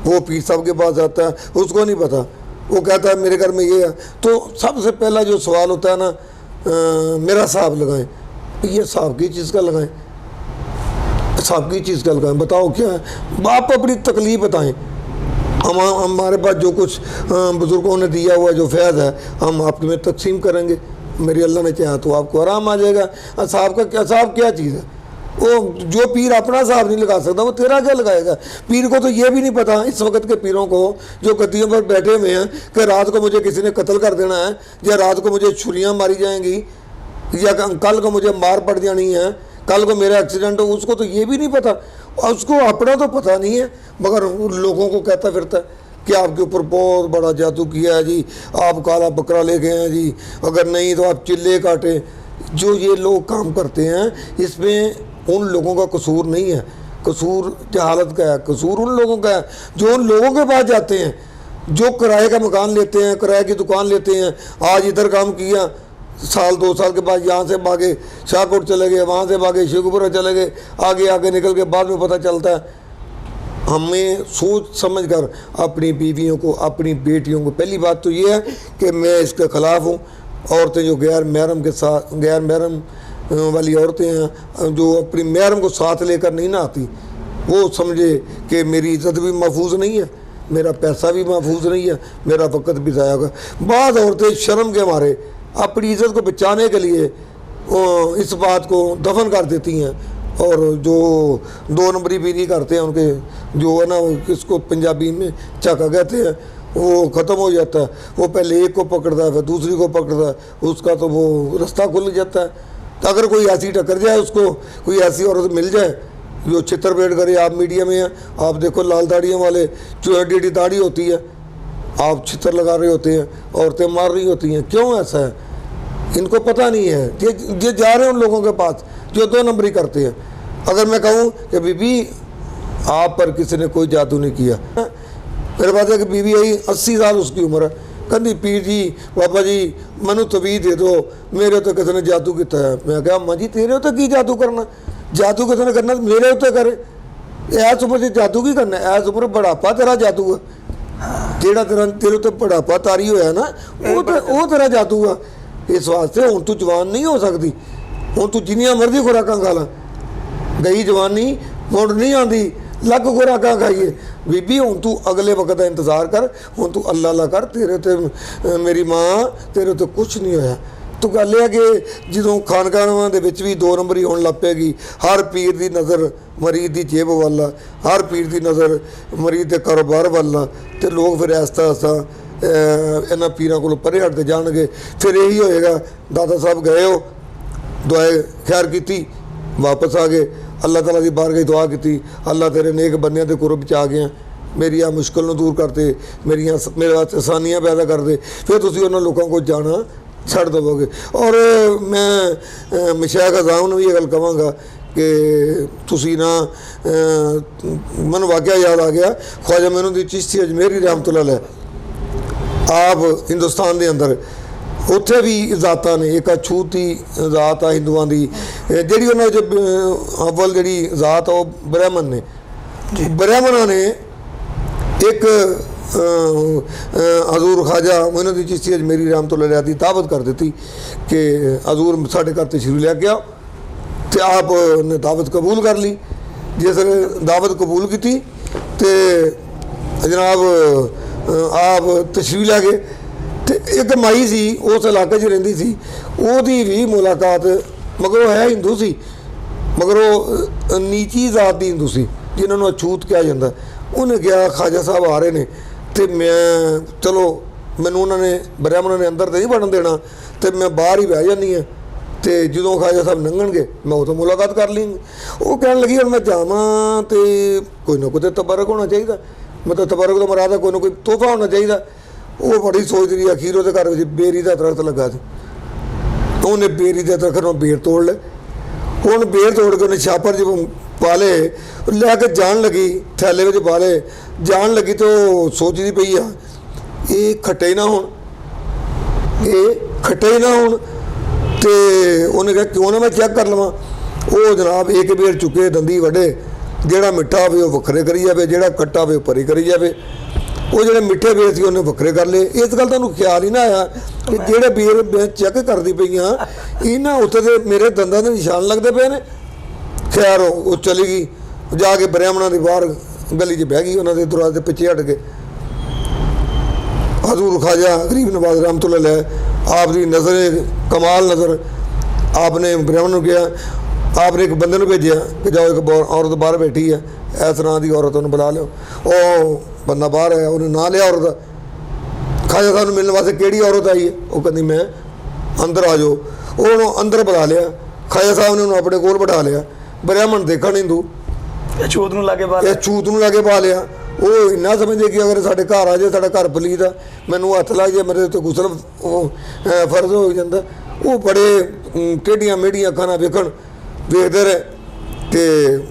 वो पीर साहब के पास आता है, उसको नहीं पता। वो कहता है मेरे घर में ये है। तो सबसे पहला जो सवाल होता है ना, मेरा साहब लगाएं। ये साहब की चीज़ का लगाएं, साहब की चीज़ का लगाएं, बताओ क्या है? आप अपनी तकलीफ बताएं। हमारे पास जो कुछ बुज़ुर्गों ने दिया हुआ जो फैज़ है हम आपके में तकसीम करेंगे। मेरी अल्लाह ने चाहा तो आपको आराम आ जाएगा। साहब का क्या, साहब क्या चीज़ है? वो जो पीर अपना साहब नहीं लगा सकता वो तेरा क्या लगाएगा? पीर को तो ये भी नहीं पता, इस वक्त के पीरों को जो गद्दियों पर बैठे हुए हैं, कि रात को मुझे किसी ने कत्ल कर देना है, या रात को मुझे छुरियाँ मारी जाएंगी, या कल को मुझे मार पड़ जानी है, कल को मेरा एक्सीडेंट हो। उसको तो ये भी नहीं पता, और उसको अपना तो पता नहीं है, मगर लोगों को कहता फिरता है कि आपके ऊपर बहुत बड़ा जादू किया है जी, आप काला बकरा ले गए हैं जी, अगर नहीं तो आप चिल्ले काटें। जो ये लोग काम करते हैं इसमें उन लोगों का कसूर नहीं है, कसूर जहालत का है, कसूर उन लोगों का है जो उन लोगों के पास जाते हैं, जो किराए का मकान लेते हैं, किराए की दुकान लेते हैं। आज इधर काम किया, साल 2 साल के बाद यहाँ से भागे शाहकोट चले गए, वहाँ से भागे शेखुपुरा चले गए, आगे आगे निकल के बाद में पता चलता है। हमें सोच समझ कर अपनी बीवियों को, अपनी बेटियों को, पहली बात तो ये है कि मैं इसके ख़िलाफ़ हूँ। औरतें जो गैर महरम के साथ, गैर महरम वाली औरतें हैं जो अपनी महरम को साथ लेकर नहीं ना आती, वो समझे कि मेरी इज़्ज़त भी महफूज नहीं है, मेरा पैसा भी महफूज नहीं है, मेरा वक़्त भी ज़ाया होगा। बाद औरतें शर्म के मारे अपनी इज्जत को बचाने के लिए इस बात को दफन कर देती हैं। और जो 2 नंबरी भी नहीं करते हैं, उनके जो है ना किसको पंजाबी में चाका कहते हैं, वो ख़त्म हो जाता है। वो पहले एक को पकड़ता है, फिर दूसरी को पकड़ता है, उसका तो वो रास्ता खुल जाता है। तो अगर कोई ऐसी टक्कर जाए, उसको कोई ऐसी औरत मिल जाए जो छितर-पेट करे, आप मीडिया में हैं, आप देखो लाल दाढ़ियों वाले जो एडी दाढ़ी होती है, आप छितर लगा रहे होते हैं, औरतें मार रही होती हैं। क्यों ऐसा है? इनको पता नहीं है। ये जा रहे हैं उन लोगों के पास जो 2 नंबरी करते हैं। अगर मैं कहूँ कि बीबी आप पर किसी ने कोई जादू नहीं किया, मेरे पास एक बीबी आई 80 साल उसकी उम्र है, कहती पीर जी बाबा जी मैनू तवीज़ दे दो, मेरे उत्ते किसी ने जादू किया है। मैं कहा अम्मा जी तेरे उत्ते की जादू करना, जादू किसी ने करना मेरे उत्ते करे, इस उम्र से जादू की करना, इस उम्र बुढ़ापा तेरा जादू है, जेड़ा तेरे उत्ते बुढ़ापा तारी होया ना वो तेरा जादू है। इस वास्ते हुण तू जवान नहीं हो सकती, हुण तू जिन्नियां मर्जी खुराकां खा ला, गई जवानी मुड़ नहीं आती, लग खुराकां खाइए। बीबी हुण तू अगले वक्त का इंतजार कर, हुण तू अल्लाह अल्लाह कर, तेरे ते मेरी माँ तेरे तो कुछ नहीं होया। तो गल है कि जो खानकावां दे विच भी 2 नंबरी होण लग पेगी, हर पीर की नज़र मरीज की जेब वाल, हर पीर की नज़र मरीज के कारोबार वाल, तो लोग फिर ऐसा ऐसा इन्हां पीरां कोलों परे हटते जाणगे। फिर यही होएगा दादा साहब गए हो, दुआए खैर की, वापस आ गए, अल्लाह ताला की बारगाह दुआ की, अल्लाह तेरे नेक बंदियां दे कुरब च आ गया, मेरी आ मुश्किल नूं दूर करते, मेरे वास्ते आसानियां पैदा कर दे, फिर तुसीं उन्हां लोकां को जाना छड़ देवोगे। और मैं मशाइख अज़ाम नूं भी ये गल कहांगा कि तुसीं ना मैनूं वाक़या याद आ गया, ख्वाजा मोइनुद्दीन चिश्ती अजमेरी रहमतुल्लाह अलैह, आप हिंदुस्तान के अंदर उत्थे भी जातां ने, एक अछूती जात आ हिंदुआं दी, जिहड़ी उन्हां च अव्वल जिहड़ी जात आ वो ब्राह्मण ने। ब्राह्मणां ने एक हजूर ख्वाजा मोइनुद्दीन चिश्ती अजमेरी रहमतुल्लाह अलैह दी दावत कर दी कि हजूर साढ़े घर तशरीफ लैके आओ, तो आप ने दावत कबूल कर ली। जिसने दावत कबूल की तो जनाब आप तशरीफ लै गए, तो एक माई सी उस इलाके च रहिंदी सी, ओहदी भी मुलाकात, मगर वो है हिंदू सी, मगर वो नीची जात की हिंदू सी जिन्होंने अछूत कहा जाता। उन्हें कहा ख्वाजा साहब आ रहे हैं, तो मैं चलो मैनू उन्होंने ब्राह्मणों ने अंदर तो नहीं बढ़न देना, तो मैं बाहर ही बह जानी है, तो जो ख्वाजा साहब लंघणगे मैं उतो मुलाकात कर लेंगी। वो कह लगी हम मैं जावां तो कोई ना कोई तबरक होना चाहिए, मतलब तबरक तो मराद कोई ना कोई तोहफा होना चाहिए। वो बड़ी सोचती रही, अखीर वो घर में बेरी का दरख्त लगा सी, उन्हें बेरी के दरख्त में बेर तोड़ ले, उन्हें बेर तोड़ के उन्हें छापर च पा ले, लैके जान लगी, थैले में पा ले, जान लगी तो सोचती पई आ ये खट्टे ही ना हो, ये खट्टे ही ना हो। तो उन्हें कहा क्यों ना मैं चेक कर लवां। वो जनाब एक बेर चुके दंदी वड्डे, जेड़ा मिठा होवे वो वखरे करी जाए, जेड़ा खट्टा होवे परी करी जाए। वो जो मिठे बेर से उन्हें वखरे कर ले। इस गल तुहानूं ख्याल ही ना आया कि जेड़े बेर मैं चेक करती पई हाँ इन्हां उत्ते ते मेरे दंदां दे निशान लगते पे ने। खैर वो चली गई, जाके ब्राह्मणों की बाहर गली च बह गई, उन्होंने दरवाजे पिछे हट के। हजूर ख्वाजा गरीब नवाज रहमतुल्लाह अलैह आपकी नज़र कमाल नज़र, आपने ब्राह्मण किया, आपने एक बंदे को भेजा कि जाओ एक औरत बाहर बैठी है, इस नां की औरत उन्हें बुला लो। वो बंदा बाहर आया, उन्हें ना लिया औरत, ख्वाजा साहब मिलने वास्ते केड़ी औरत आई है, वो कहती मैं अंदर आ जाओ। वो अंदर बुला लिया, ख्वाजा साहब ने उन्होंने अपने कोल बिठा लिया। ब्राह्मण देखण हिंदू छूत नूं लागे पा लिया। वो इन्ना समझे कि अगर साढ़े घर आ जाए, साढ़ा घर पलीत है, मैनू हथ लग जाए, मेरे तो गुसल फर्ज हो जाता। वो बड़े टेढ़ियां मेढ़ियां अखां नाल वेखते रहे। तो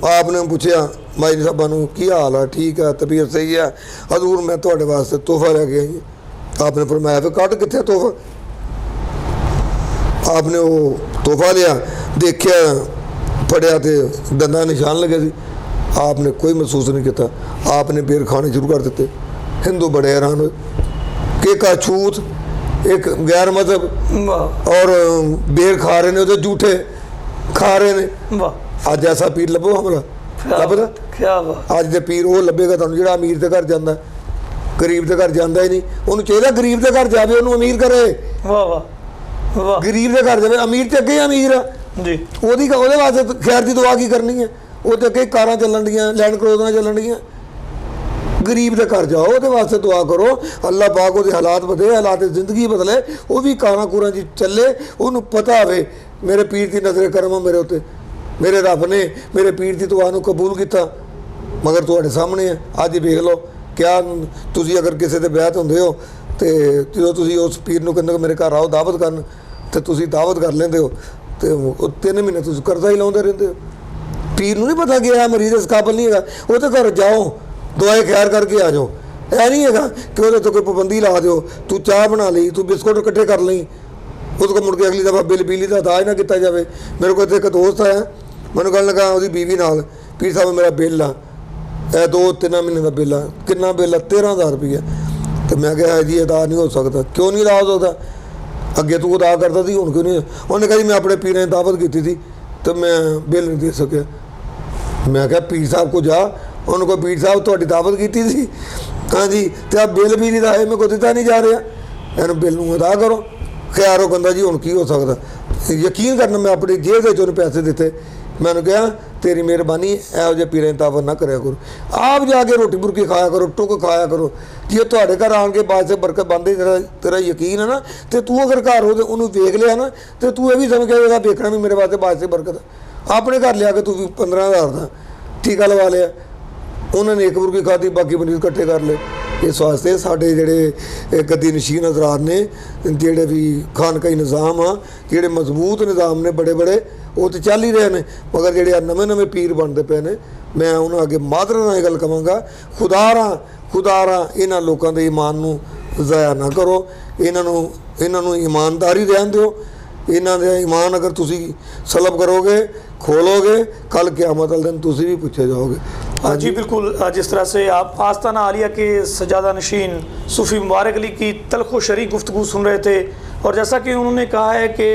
आपने पूछया माई साहबा नूं की हाल है, ठीक है, तबीयत सही है, हजूर मैं तुहाडे वास्ते तोहफा लैके आई। आपने फरमाया फिर कट कित्थे तोहफा। आपने वो तोहफा लिया, देखिया, फड़िया तो दंदा निशान लगे सी। आपने कोई महसूस नहीं किया, आपने बेर खाने शुरू कर दिते। हिंदू बड़े हैरान हुए कि एक अछूत, एक गैर मजहब और बेर खा रहे ने, झूठे खा रहे ने। अज ऐसा पीर लभो हमला लभदा, अज दे पीर वो लभेगा तुहानूं जिहड़ा अमीर के घर जांदा, गरीब के घर जांदा ही नहीं। उन्होंने चाहिए गरीब के घर जावे, उन्होंने अमीर करे। वाह गरीब के घर जाए, अमीर तो अगे अमीर आ जी ਉਹਦੇ ਵਾਸਤੇ ਖੈਰ ਦੀ ਦੁਆ ਕੀ ਕਰਨੀ ਹੈ। ਉਹ ਤੇ ਅੱਗੇ ਕਾਰਾਂ ਚੱਲਣ ਦੀਆਂ, ਲੈਂਡ ਕਰੂਜ਼ਰਾਂ ਚੱਲਣ ਦੀਆਂ। ਗਰੀਬ ਦੇ ਘਰ ਜਾਓ, ਉਹਦੇ ਵਾਸਤੇ ਦੁਆ ਕਰੋ, ਅੱਲਾਹ ਪਾਕ ਉਹਦੇ ਹਾਲਾਤ ਬਦਲੇ, ਹਾਲਾਤ ਜ਼ਿੰਦਗੀ ਬਦਲੇ, ਉਹ ਵੀ ਕਾਰਾਂ ਕੂਰਾਂ 'ਚ ਚੱਲੇ, ਉਹਨੂੰ ਪਤਾ ਹੋਵੇ ਮੇਰੇ ਪੀਰ ਦੀ ਨਜ਼ਰ ਕਰਮ ਮੇਰੇ ਉੱਤੇ, ਮੇਰੇ ਰੱਬ ਨੇ ਮੇਰੇ ਪੀਰ ਦੀ ਦੁਆ ਨੂੰ ਕਬੂਲ ਕੀਤਾ। ਮਗਰ ਤੁਹਾਡੇ ਸਾਹਮਣੇ ਹੈ, ਅੱਜ ਵੇਖ ਲਓ ਕਿਆ ਤੁਸੀਂ ਅਗਰ ਕਿਸੇ ਦੇ ਵਿਆਹ 'ਤੇ ਹੁੰਦੇ ਹੋ ਤੇ ਜਦੋਂ ਤੁਸੀਂ ਉਸ ਪੀਰ ਨੂੰ ਕਹਿੰਦੇ ਮੇਰੇ ਘਰ ਆਓ ਦਾਵਤ ਕਰਨ, ਤੇ ਤੁਸੀਂ ਦਾਵਤ ਕਰ ਲੈਂਦੇ ਹੋ ਤੇ ਉਹ 3 ਮਹੀਨੇ ਤੁਸੀਂ ਕਰਜ਼ਾ ਹੀ ਲਾਉਂਦੇ ਰਹਿੰਦੇ ਹੋ। ਪੀਰ ਨੂੰ ਨਹੀਂ ਪਤਾ ਕਿ ਇਹ ਮਰੀਜ਼ ਇਸ ਕਾਬਲ ਨਹੀਂ ਹੈਗਾ, ਉਹਦੇ ਘਰ ਜਾਓ, ਦੁਆਏ ਖੈਰ ਕਰਕੇ ਆ ਜਾਓ। ਇਹ ਨਹੀਂ ਹੈਗਾ ਕਿ ਉਹਦੇ ਤੋਂ ਕੋਈ ਪਾਬੰਦੀ ਲਾ ਦਿਓ, ਤੂੰ ਚਾਹ ਬਣਾ ਲਈ, ਤੂੰ ਬਿਸਕੁਟ ਇਕੱਠੇ ਕਰ ਲਈ, ਉਹਦੇ ਕੋਲ ਮੁੜ ਕੇ ਅਗਲੀ ਦਫਾ ਬਿੱਲ ਬਿਜਲੀ ਦਾ ਅਦਾ ਹੀ ਨਾ ਕੀਤਾ ਜਾਵੇ। ਮੇਰੇ ਕੋਲ ਇੱਥੇ ਇੱਕ ਦੋਸਤ ਆਇਆ, ਮੈਨੂੰ ਗੱਲ ਲਗਾ ਉਹਦੀ ਬੀਵੀ ਨਾਲ, ਪੀਰ ਸਾਹਿਬ ਮੇਰਾ ਬਿੱਲ ਆ, ਇਹ 2-3 ਮਹੀਨੇ ਦਾ ਬਿੱਲ ਆ। ਕਿੰਨਾ ਬਿੱਲ ਆ? 13,000 ਰੁਪਈਆ। ਤੇ ਮੈਂ ਕਿਹਾ ਜੀ ਅਦਾ ਨਹੀਂ ਹੋ ਸਕਦਾ। ਕਿਉਂ ਨਹੀਂ ਅਦਾ ਹੋ ਸਕਦਾ? ਅੱਗੇ ਤੂੰ ਅਦਾ ਕਰਦਾ ਸੀ, ਹੁਣ ਕਿਉਂ ਨਹੀਂ? ਉਹਨੇ ਕਿਹਾ ਜੀ ਮੈਂ ਆਪਣੇ ਪੀਰਾਂ ਦੀ ਦਾਵਤ ਕੀਤੀ ਸੀ ਤੇ ਮੈਂ ਬਿੱਲ ਨਹੀਂ ਦੇ ਸਕਿਆ। ਮੈਂ ਕਿਹਾ ਪੀਰ ਸਾਹਿਬ ਕੋ ਜਾ, ਉਹਨੂੰ ਕੋ ਪੀਰ ਸਾਹਿਬ ਤੁਹਾਡੀ ਦਾਵਤ ਕੀਤੀ ਸੀ, ਹਾਂਜੀ, ਤੇ ਆ ਬਿੱਲ ਵੀ ਨਹੀਂ ਦਾ ਹੈ, ਮੇਰੇ ਕੋਲ ਦਿੱਤਾ ਨਹੀਂ ਜਾ ਰਿਹਾ, ਇਹਨੂੰ ਬਿੱਲ ਨੂੰ ਅਦਾ ਕਰੋ। ਖਿਆਰ ਉਹ ਕਹਿੰਦਾ ਜੀ ਹੁਣ ਕੀ ਹੋ ਸਕਦਾ? ਯਕੀਨ ਕਰਨਾ, ਮੈਂ ਆਪਣੀ ਜੇਬ ਦੇ 'ਚੋਂ ਉਹਨੂੰ ਪੈਸੇ ਦਿੱਤੇ। मैंने कहा तेरी मेहरबानी, ਇਹੋ ਜਿਹੇ ਪੀਰਾਂ ਦੀ ਤਾਵਤ ਨਾ ਕਰਿਆ ਕਰੋ, ਆਪ ਜਾ ਕੇ ਰੋਟੀ ਬੁਰਕੀ ਖਾਇਆ ਕਰੋ, ਟੁੱਕ ਖਾਇਆ ਕਰੋ। ਜੇ ਤੁਹਾਡੇ ਘਰ ਆਣ ਕੇ ਬਾਅਦ ਸੇ ਬਰਕਤ ਬੰਦੇ ਤੇਰਾ ਯਕੀਨ ਹੈ ਨਾ, ਤੇ ਤੂੰ ਅਗਰ ਘਰ ਹੋ ਤੇ ਉਹਨੂੰ ਵੇਖ ਲਿਆ ਨਾ, ਤੇ ਤੂੰ ਇਹ ਵੀ ਸਮਝ ਕੇ ਇਹਦਾ ਵੇਖਣਾ ਵੀ ਮੇਰੇ ਵਾਸਤੇ ਬਾਅਦ ਸੇ ਬਰਕਤ। ਆਪਣੇ ਘਰ ਲਿਆ ਕੇ ਤੂੰ 15,000 ਦਾ ਟੀਕਾ ਲਵਾ ਲਿਆ, ਉਹਨਾਂ ਨੇ ਇੱਕ ਬੁਰਕੀ ਖਾਧੀ, ਬਾਕੀ ਮਰੀਜ਼ ਇਕੱਠੇ ਕਰ ਲਏ। इस वास्ते साढ़े ਜਿਹੜੇ गद्दी नशीन हजरात ने, ਜਿਹੜੇ भी खानकाई निज़ाम आ, ਜਿਹੜੇ मजबूत निज़ाम ने बड़े बड़े, वो तो चल ही रहे हैं, मगर ਜਿਹੜੇ नवे नवे पीर बनते पे ने, मैं उन्होंने अगे मादर ਨਾਲ गल कहांगा, खुदारा इन्हां लोगों के ईमान नूं ज़ाया ना करो, इन्हों ईमानदारी रहन दो। इन्हां दे ईमान अगर तुसी सलब करोगे, खोलोगे, कल क़यामत वाले दिन तुसी भी पूछे जाओगे। हाँ जी बिल्कुल, जिस तरह से आप आस्ताना आलिया के सजादा नशीन सूफ़ी मुबारक अली की तल्ख़ व शरी गुफ्तगू सुन रहे थे, और जैसा कि उन्होंने कहा है कि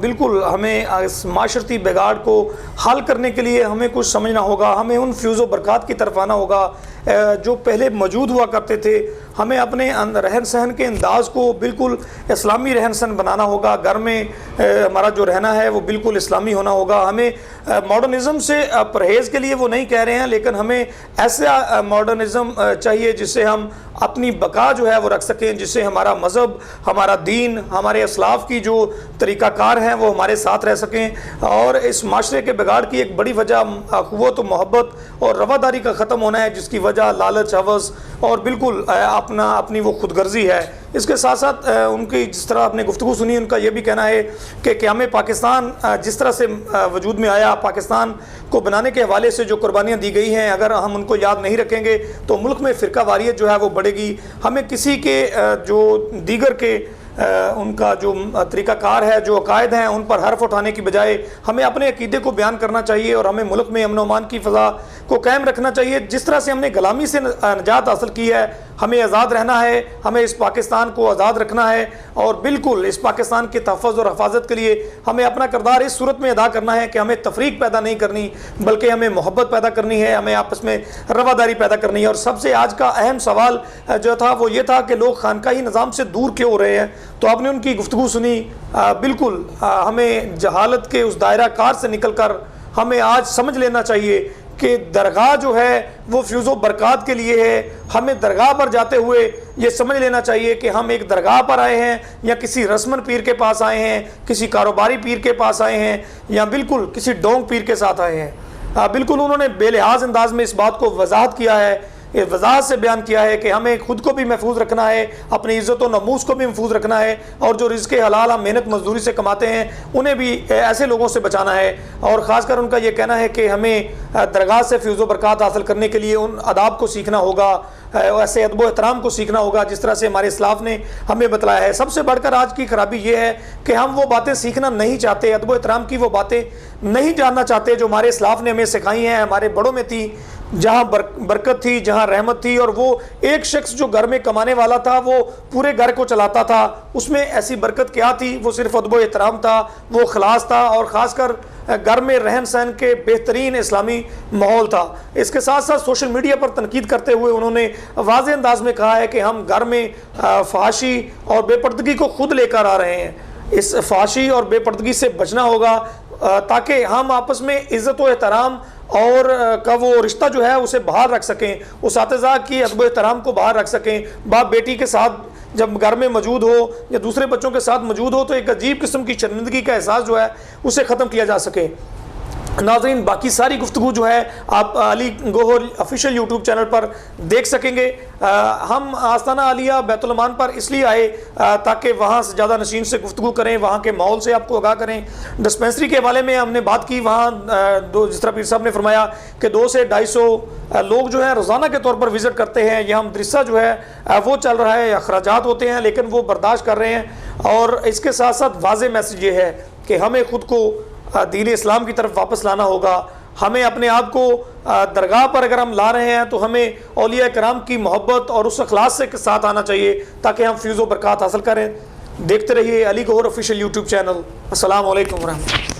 बिल्कुल हमें इस माशरती बिगाड़ को हल करने के लिए हमें कुछ समझना होगा, हमें उन फ्यूज़ व बरक़ात की तरफ आना होगा जो पहले मौजूद हुआ करते थे। हमें अपने रहन सहन के अंदाज़ को बिल्कुल इस्लामी रहन सहन बनाना होगा। घर में हमारा जो रहना है वो बिल्कुल इस्लामी होना होगा। हमें मॉडर्निज़म से परहेज़ के लिए वो नहीं कह रहे हैं, लेकिन हमें ऐसा मॉडर्निज़म चाहिए जिससे हम अपनी बका जो है वो रख सकें, जिससे हमारा मज़हब, हमारा दीन, हमारे असलाफ़ की जो तरीक़ाकार हैं वो हमारे साथ रह सकें। और इस माशरे के बिगाड़ की एक बड़ी वजह क़ुव्वत व मोहब्बत और रवादारी का ख़त्म होना है, जिसकी वजह लालच, हवस और बिल्कुल अपनी वो खुदगर्जी है। इसके साथ साथ उनकी जिस तरह आपने गुफ्तगू सुनी, उनका ये भी कहना है कि क़याम पाकिस्तान जिस तरह से वजूद में आया, पाकिस्तान को बनाने के हवाले से जो कुर्बानियाँ दी गई हैं, अगर हम उनको याद नहीं रखेंगे तो मुल्क में फ़िरका वारियत जो है वो बढ़ेगी। हमें किसी के जो दीगर के उनका जो तरीक़ाकार है, जो अकायद हैं, उन पर हर्फ उठाने की बजाय हमें अपने अकीदे को बयान करना चाहिए और हमें मुल्क में अमन अमान की फ़ज़ा को कायम रखना चाहिए। जिस तरह से हमने ग़ुलामी से निजात हासिल की है, हमें आज़ाद रहना है, हमें इस पाकिस्तान को आज़ाद रखना है, और बिल्कुल इस पाकिस्तान के तहफ़्फ़ुज़ और हिफाजत के लिए हमें अपना किरदार इस सूरत में अदा करना है कि हमें तफरीक पैदा नहीं करनी, बल्कि हमें मोहब्बत पैदा करनी है, हमें आपस में रवादारी पैदा करनी है। और सबसे आज का अहम सवाल जो था वो ये था कि लोग खानकाही निज़ाम से दूर क्यों हो रहे हैं। तो आपने उनकी गुफ्तगू सुनी, बिल्कुल हमें जहालत के उस दायरा कार से निकल कर हमें आज समझ लेना चाहिए कि दरगाह जो है वो फ्यूज़ व बरक़ात के लिए है। हमें दरगाह पर जाते हुए ये समझ लेना चाहिए कि हम एक दरगाह पर आए हैं, या किसी रस्मन पीर के पास आए हैं, किसी कारोबारी पीर के पास आए हैं, या बिल्कुल किसी डोंग पीर के साथ आए हैं। बिल्कुल उन्होंने बेलिहाज अंदाज में इस बात को वजाहत किया है, ये वजाहत से बयान किया है कि हमें खुद को भी महफूज रखना है, अपनी इज़्ज़त व नमूस को भी महफूज रखना है, और जो रिज़्क़ हलाल हम मेहनत मजदूरी से कमाते हैं उन्हें भी ऐसे लोगों से बचाना है। और ख़ासकर उनका ये कहना है कि हमें दरगाह से फ्यूज़ व बरक़ात हासिल करने के लिए उन आदाब को सीखना होगा, ऐसे अदब व एहतराम को सीखना होगा जिस तरह से हमारे इस्लाफ ने हमें बतलाया है। सबसे बढ़कर आज की खराबी ये है कि हम वो बातें सीखना नहीं चाहते, अदब व एहतराम की वो बातें नहीं जानना चाहते जो हमारे इस्लाफ ने हमें सिखाई हैं, हमारे बड़ों में थी, जहाँ बरकत थी, जहाँ रहमत थी। और वो एक शख्स जो घर में कमाने वाला था वो पूरे घर को चलाता था, उसमें ऐसी बरकत क्या थी? वो सिर्फ अदब व एहतराम था, वो खलास था, और ख़ासकर घर में रहन सहन के बेहतरीन इस्लामी माहौल था। इसके साथ साथ सोशल मीडिया पर तनकीद करते हुए उन्होंने वाज़ेह अंदाज में कहा है कि हम घर में फहाशी और बेपर्दगी को खुद लेकर आ रहे हैं। इस फाशी और बेपर्दगी से बचना होगा, ताकि हम आपस में इज़्ज़त व एहतराम और का वो रिश्ता जो है उसे बाहर रख सकें, उसातिज़ा की अदब एहतराम को बाहर रख सकें। बाप बेटी के साथ जब घर में मौजूद हो या दूसरे बच्चों के साथ मौजूद हो तो एक अजीब किस्म की शर्मिंदगी का एहसास जो है उसे ख़त्म किया जा सके। नाज़रीन, बाकी सारी गुफ्तगू जो है आप Ali Gauhar official YouTube channel पर देख सकेंगे। हम आस्ताना आलिया बैतुल अमान पर इसलिए आए ताकि वहाँ से ज़्यादा नशीन से गुफ्तगू करें, वहाँ के माहौल से आपको आगाह करें। डिस्पेंसरी के हवाले में हमने बात की, वहाँ जिस तरह पीर साहब ने फरमाया कि 200 से 250 लोग जो है रोज़ाना के तौर पर विज़िट करते हैं। यहाँ मदरसा जो है वो चल रहा है, अखराजात होते हैं लेकिन वो बर्दाश्त कर रहे हैं। और इसके साथ साथ वाज़े मैसेज ये है कि हमें ख़ुद को दीन इस्लाम की तरफ वापस लाना होगा। हमें अपने आप को दरगाह पर अगर हम ला रहे हैं तो हमें औलिया कराम की मोहब्बत और उस अखलास से साथ आना चाहिए ताकि हम फ़ैज़ व बरक़ात हासिल करें। देखते रहिए Ali Gauhar official YouTube channel. अस्सलाम वालेकुम रहमतुल्लाह।